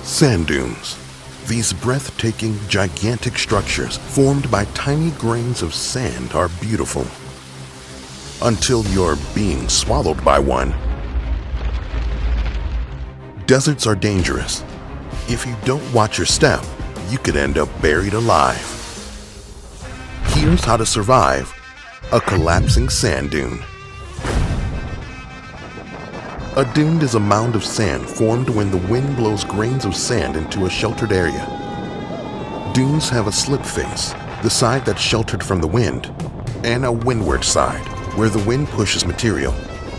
Sand dunes. These breathtaking, gigantic structures formed by tiny grains of sand are beautiful. Until you're being swallowed by one. Deserts are dangerous. If you don't watch your step, you could end up buried alive. Here's how to survive a collapsing sand dune. A dune is a mound of sand formed when the wind blows grains of sand into a sheltered area. Dunes have a slip face, the side that's sheltered from the wind, and a windward side, where the wind pushes material.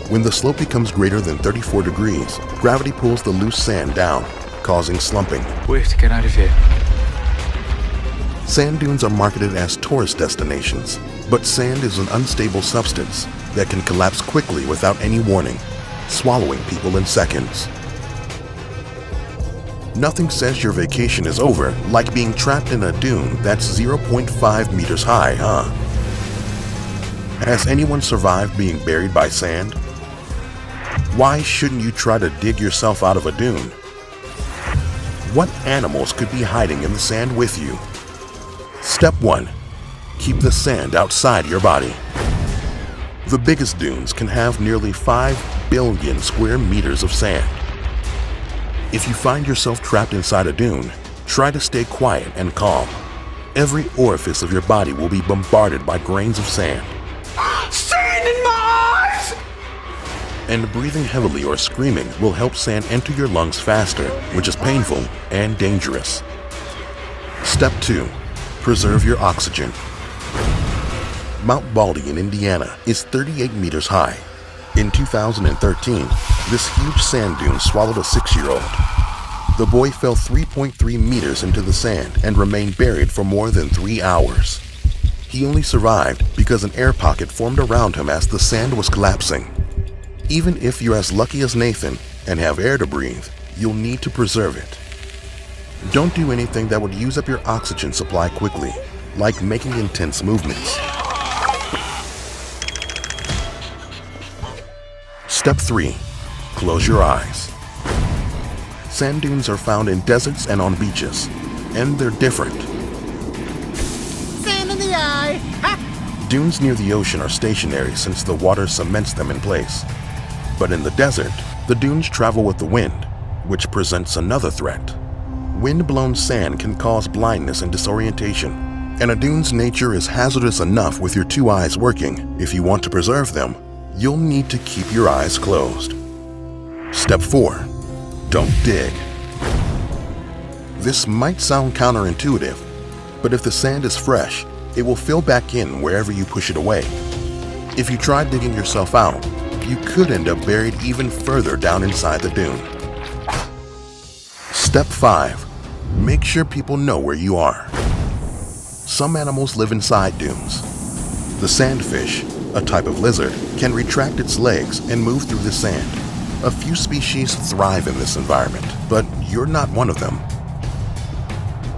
When the slope becomes greater than 34 degrees, gravity pulls the loose sand down, causing slumping. We have to get out of here. Sand dunes are marketed as tourist destinations, but sand is an unstable substance that can collapse quickly without any warning, swallowing people in seconds. Nothing says your vacation is over like being trapped in a dune that's 0.5 meters high, huh? Has anyone survived being buried by sand? Why shouldn't you try to dig yourself out of a dune? What animals could be hiding in the sand with you? Step 1. Keep the sand outside your body. The biggest dunes can have nearly 5 billion square meters of sand. If you find yourself trapped inside a dune, try to stay quiet and calm. Every orifice of your body will be bombarded by grains of sand. Sand in my eyes! And breathing heavily or screaming will help sand enter your lungs faster, which is painful and dangerous. Step 2. Preserve your oxygen. Mount Baldy in Indiana is 38 meters high. In 2013, this huge sand dune swallowed a 6-year-old. The boy fell 3.3 meters into the sand and remained buried for more than 3 hours. He only survived because an air pocket formed around him as the sand was collapsing. Even if you're as lucky as Nathan and have air to breathe, you'll need to preserve it. Don't do anything that would use up your oxygen supply quickly, like making intense movements. Step 3. Close your eyes. Sand dunes are found in deserts and on beaches, and they're different. Sand in the eye! Ha! Dunes near the ocean are stationary since the water cements them in place. But in the desert, the dunes travel with the wind, which presents another threat. Wind-blown sand can cause blindness and disorientation, and a dune's nature is hazardous enough with your 2 eyes working. If you want to preserve them, you'll need to keep your eyes closed. Step 4. Don't dig. This might sound counterintuitive, but if the sand is fresh, it will fill back in wherever you push it away. If you try digging yourself out, you could end up buried even further down inside the dune. Step 5. Make sure people know where you are. Some animals live inside dunes. The sandfish, a type of lizard, can retract its legs and move through the sand. A few species thrive in this environment, but you're not one of them.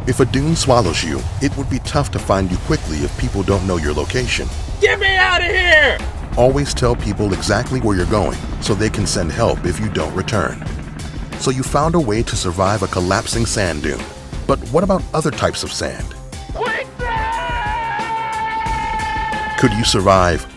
If a dune swallows you, it would be tough to find you quickly if people don't know your location. Get me out of here! Always tell people exactly where you're going so they can send help if you don't return. So you found a way to survive a collapsing sand dune. But what about other types of sand? Quick! Could you survive